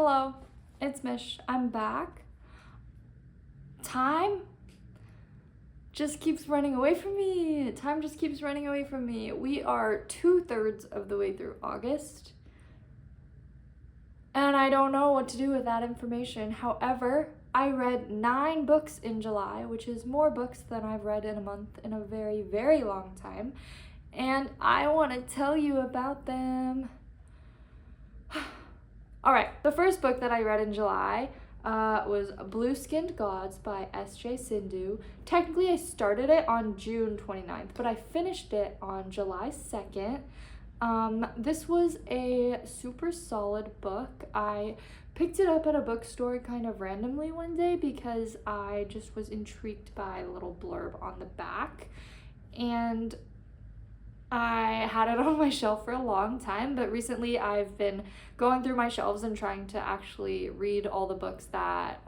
Hello, it's Mish. I'm back. Time just keeps running away from me. Time just keeps running away from me. We are 2/3 of the way through August. And I don't know what to do with that information. However, I read 9 books in July, which is more books than I've read in a month in a very, very long time. And I want to tell you about them. All right, the first book that I read in July was Blue-Skinned Gods by S.J. Sindu. Technically, I started it on June 29th, but I finished it on July 2nd. This was a super solid book. I picked it up at a bookstore kind of randomly one day because I just was intrigued by a little blurb on the back. And I had it on my shelf for a long time, but recently I've been going through my shelves and trying to actually read all the books that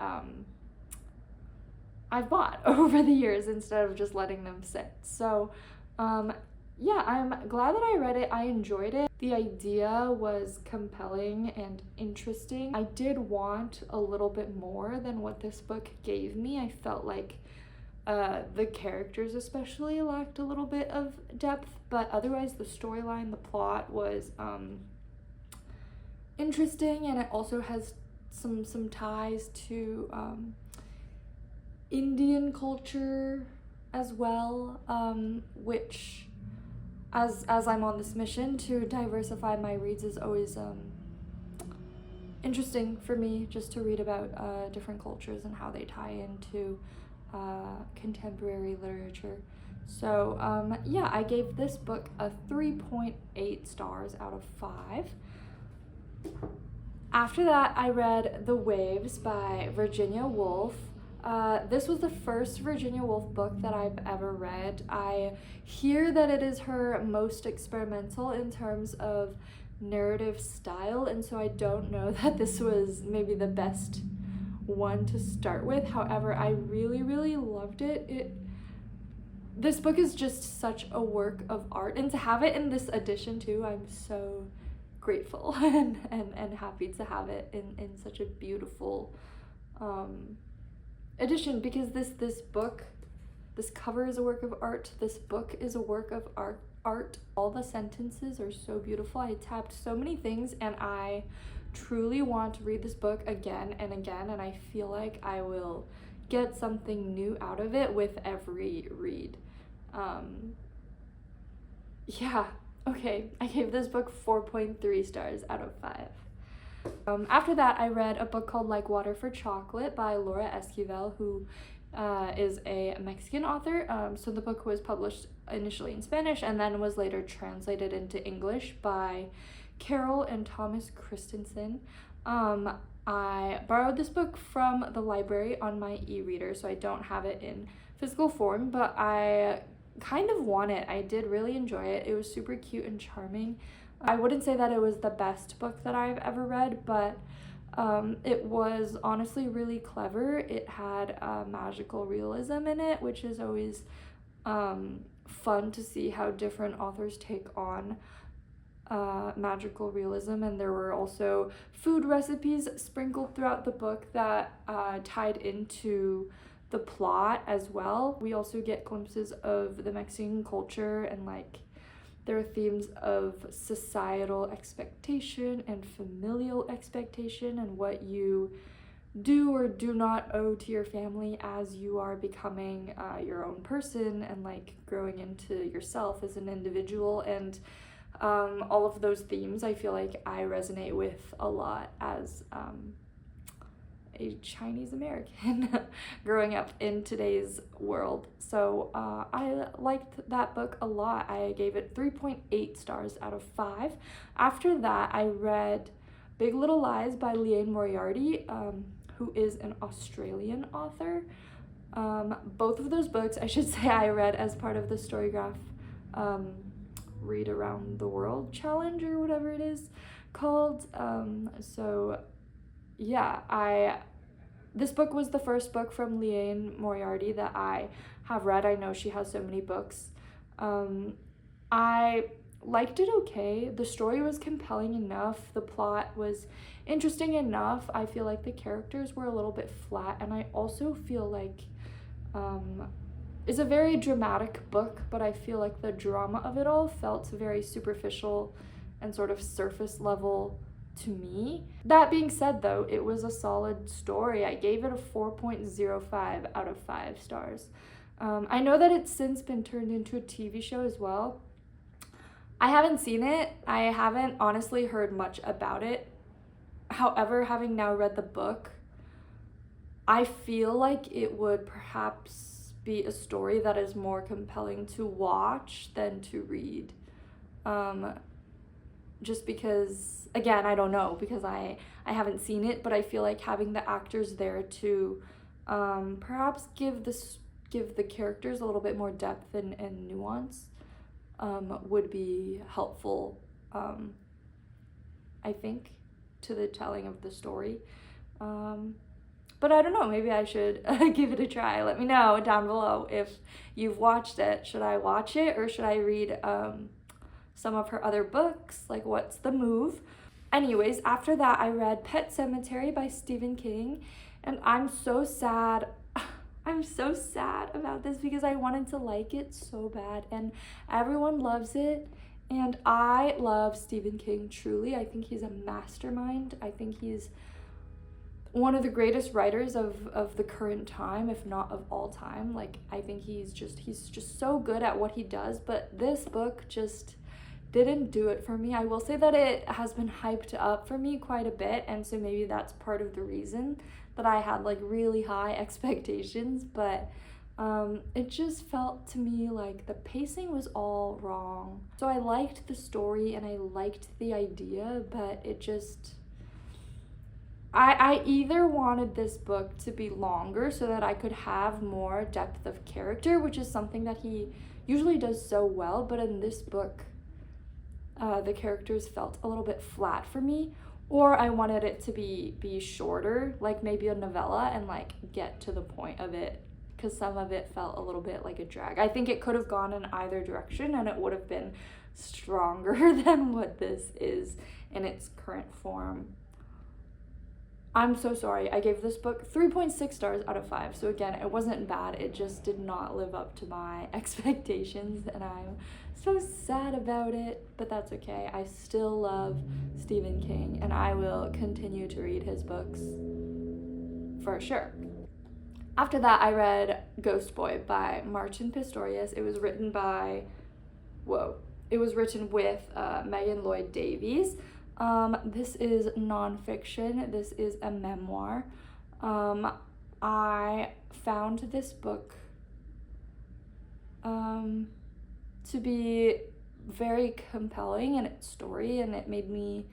I've bought over the years instead of just letting them sit. So yeah, I'm glad that I read it. I enjoyed it. The idea was compelling and interesting. I did want a little bit more than what this book gave me. I felt like the characters especially lacked a little bit of depth, but otherwise the storyline, the plot was interesting, and it also has some ties to Indian culture as well, which as I'm on this mission to diversify my reads is always interesting for me, just to read about different cultures and how they tie into contemporary literature. So yeah, I gave this book a 3.8 stars out of 5. After that, I read The Waves by Virginia Woolf. This was the first Virginia Woolf book that I've ever read. I hear that it is her most experimental in terms of narrative style, and so I don't know that this was maybe the best one to start with. However, I really, really loved it. This book is just such a work of art, and to have it in this edition too, I'm so grateful and happy to have it in such a beautiful edition, because this book, this cover is a work of art, this book is a work of art. All the sentences are so beautiful. I tapped so many things, and I truly want to read this book again and again, and I feel like I will get something new out of it with every read. Yeah, okay, I gave this book 4.3 stars out of 5. After that, I read a book called Like Water for Chocolate by Laura Esquivel, who is a Mexican author. So the book was published initially in Spanish and then was later translated into English by Carol and Thomas Christensen. I borrowed this book from the library on my e-reader, so I don't have it in physical form, but I kind of want it. I did really enjoy it. It was super cute and charming. I wouldn't say that it was the best book that I've ever read, but it was honestly really clever. It had magical realism in it, which is always fun to see how different authors take on magical realism. And there were also food recipes sprinkled throughout the book that tied into the plot as well. We also get glimpses of the Mexican culture, and like there are themes of societal expectation and familial expectation and what you do or do not owe to your family as you are becoming your own person and like growing into yourself as an individual. And all of those themes I feel like I resonate with a lot as a Chinese American growing up in today's world. So I liked that book a lot. I gave it 3.8 stars out of 5. After that, I read Big Little Lies by Liane Moriarty, who is an Australian author. Both of those books, I should say, I read as part of the Storygraph Read Around the World challenge or whatever it is called. So yeah, this book was the first book from Liane Moriarty that I have read. I know she has so many books. I liked it okay. The story was compelling enough. The plot was interesting enough. I feel like the characters were a little bit flat, and I also feel like it's a very dramatic book, but I feel like the drama of it all felt very superficial and sort of surface level to me. That being said, though, it was a solid story. I gave it a 4.05 out of 5 stars. I know that it's since been turned into a TV show as well. I haven't seen it. I haven't honestly heard much about it. However, having now read the book, I feel like it would perhaps be a story that is more compelling to watch than to read. Just because, again, I don't know, because I haven't seen it, but I feel like having the actors there to perhaps give the characters a little bit more depth and nuance would be helpful, I think, to the telling of the story. But I don't know, maybe I should give it a try. Let me know down below if you've watched it. Should I watch it, or should I read some of her other books? Like, what's the move? Anyways, after that, I read Pet Sematary by Stephen King, and I'm so sad. I'm so sad about this because I wanted to like it so bad, and everyone loves it, and I love Stephen King truly. I think he's a mastermind. I think he's one of the greatest writers of the current time, if not of all time. Like, I think he's just so good at what he does, but this book just didn't do it for me. I will say that it has been hyped up for me quite a bit, and so maybe that's part of the reason that I had like really high expectations, but it just felt to me like the pacing was all wrong. So I liked the story and I liked the idea, but it just, I either wanted this book to be longer so that I could have more depth of character, which is something that he usually does so well, but in this book, the characters felt a little bit flat for me, or I wanted it to be shorter, like maybe a novella, and like get to the point of it, because some of it felt a little bit like a drag. I think it could have gone in either direction and it would have been stronger than what this is in its current form. I'm so sorry. I gave this book 3.6 stars out of 5. So again, it wasn't bad. It just did not live up to my expectations, and I'm so sad about it, but that's okay. I still love Stephen King, and I will continue to read his books for sure. After that, I read Ghost Boy by Martin Pistorius. It was written with Megan Lloyd Davies. This is nonfiction. This is a memoir. I found this book to be very compelling in its story, and it made me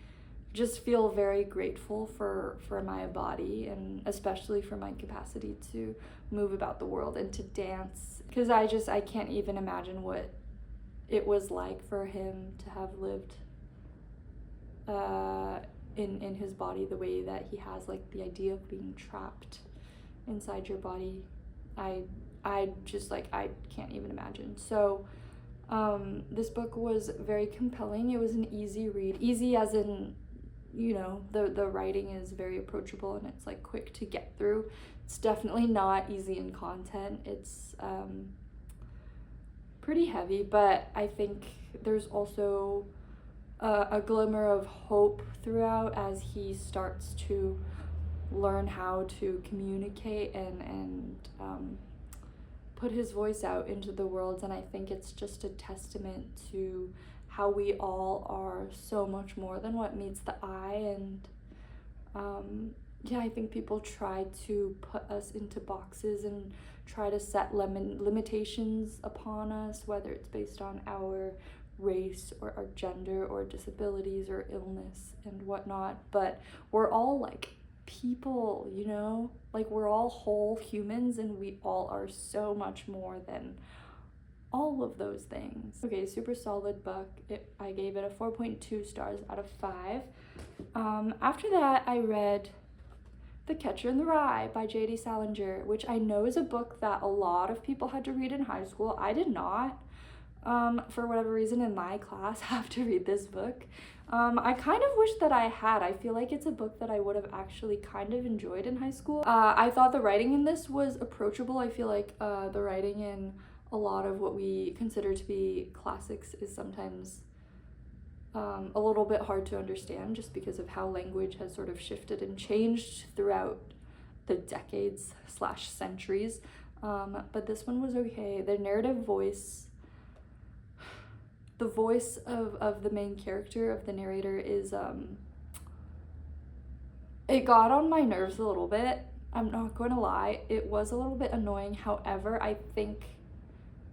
just feel very grateful for my body, and especially for my capacity to move about the world and to dance, because I can't even imagine what it was like for him to have lived in his body the way that he has. Like, the idea of being trapped inside your body, I can't even imagine. So this book was very compelling. It was an easy read, easy as in, you know, the writing is very approachable and it's like quick to get through. It's definitely not easy in content. It's pretty heavy, but I think there's also a glimmer of hope throughout as he starts to learn how to communicate and put his voice out into the world. And I think it's just a testament to how we all are so much more than what meets the eye. And I think people try to put us into boxes and try to set limitations upon us, whether it's based on our race or our gender or disabilities or illness and whatnot. But we're all like people, you know, like we're all whole humans, and we all are so much more than all of those things. Okay, super solid book. I gave it a 4.2 stars out of 5. After that, I read The Catcher in the Rye by JD Salinger, which I know is a book that a lot of people had to read in high school. I did not. for whatever reason, in my class have to read this book. I kind of wish that I had. I feel like it's a book that I would have actually kind of enjoyed in high school. I thought the writing in this was approachable. I feel like the writing in a lot of what we consider to be classics is sometimes a little bit hard to understand just because of how language has sort of shifted and changed throughout the decades / centuries. But this one was okay. The narrative voice, the voice of the main character, of the narrator, is it got on my nerves a little bit. I'm not going to lie, it was a little bit annoying. However, I think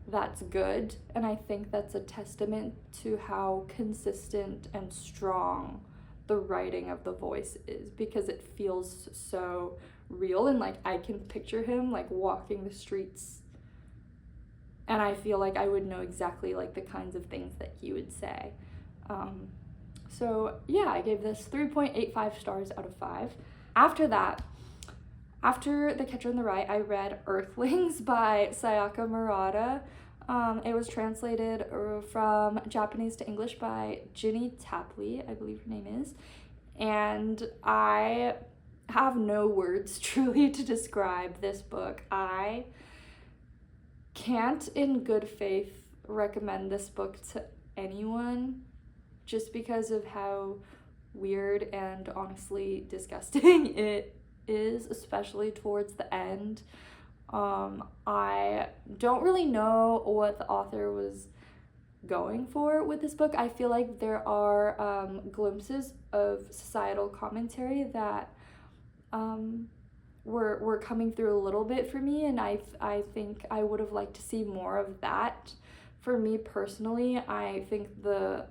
that's good, and I think that's a testament to how consistent and strong the writing of the voice is, because it feels so real, and like I can picture him like walking the streets, and I feel like I would know exactly like the kinds of things that he would say. So yeah, I gave this 3.85 stars out of 5. After that, after The Catcher in the Rye, I read Earthlings by Sayaka Murata. It was translated from Japanese to English by Ginny Tapley, I believe her name is. And I have no words truly to describe this book. I can't in good faith recommend this book to anyone just because of how weird and honestly disgusting it is, especially towards the end. I don't really know what the author was going for with this book. I feel like there are glimpses of societal commentary that were coming through a little bit for me, and I think I would have liked to see more of that. For me personally, I think the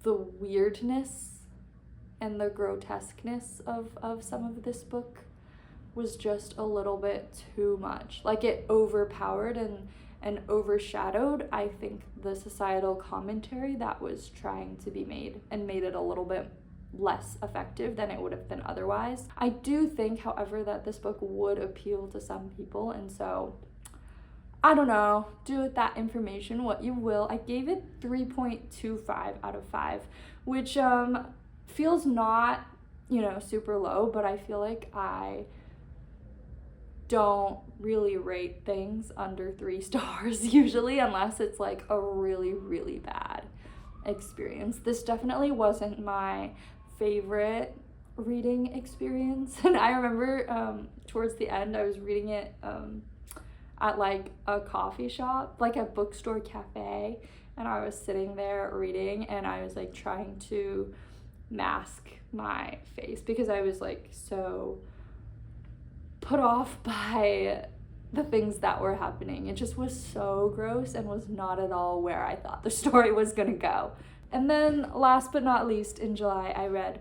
weirdness and the grotesqueness of some of this book was just a little bit too much. Like, it overpowered and overshadowed, I think, the societal commentary that was trying to be made, and made it a little bit less effective than it would have been otherwise. I do think, however, that this book would appeal to some people, and so I don't know, do with that information what you will. I gave it 3.25 out of 5, which feels not, super low, but I feel like I don't really rate things under 3 stars usually, unless it's like a really, really bad experience. This definitely wasn't my favorite reading experience, and I remember towards the end I was reading it at like a coffee shop, like a bookstore cafe, and I was sitting there reading, and I was like trying to mask my face because I was like so put off by the things that were happening. It just was so gross and was not at all where I thought the story was gonna go. And then last but not least, in July, I read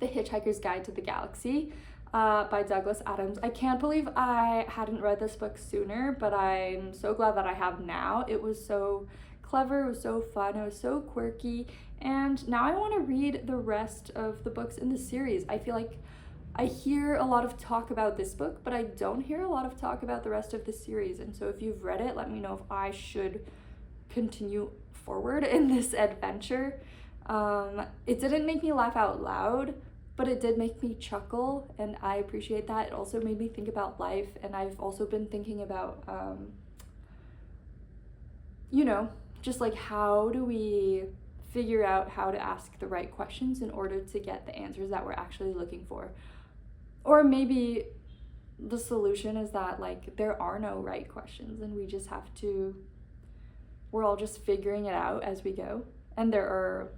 The Hitchhiker's Guide to the Galaxy by Douglas Adams. I can't believe I hadn't read this book sooner, but I'm so glad that I have now. It was so clever, it was so fun, it was so quirky, and now I want to read the rest of the books in the series. I feel like I hear a lot of talk about this book, but I don't hear a lot of talk about the rest of the series, and so if you've read it, let me know if I should continue forward in this adventure. It didn't make me laugh out loud, but it did make me chuckle, and I appreciate that. It also made me think about life, and I've also been thinking about, just like, how do we figure out how to ask the right questions in order to get the answers that we're actually looking for? Or maybe the solution is that, like, there are no right questions, and we just have to, we're all just figuring it out as we go, and there are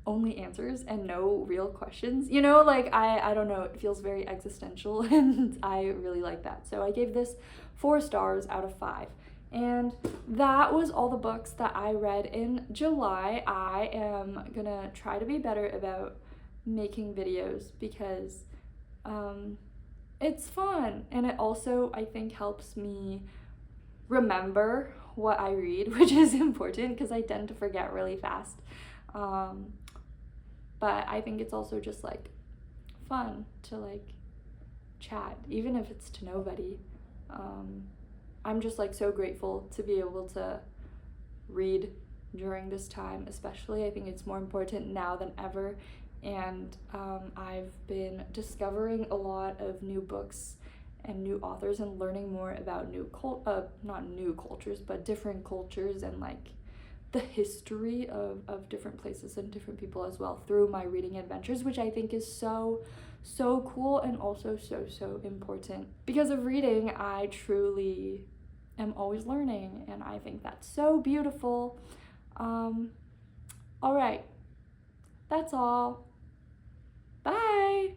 only answers and no real questions. I don't know, it feels very existential, and I really like that. So I gave this 4 stars out of 5. And that was all the books that I read in July. I am gonna try to be better about making videos because it's fun, and it also, I think, helps me remember what I read, which is important because I tend to forget really fast. But I think it's also just like fun to like chat, even if it's to nobody. I'm just like so grateful to be able to read during this time, especially. I think it's more important now than ever. And I've been discovering a lot of new books and new authors and learning more about not new cultures, but different cultures and like the history of different places and different people as well through my reading adventures, which I think is so cool and also so important. Because of reading, I truly am always learning, and I think that's so beautiful. All right, that's all. Bye.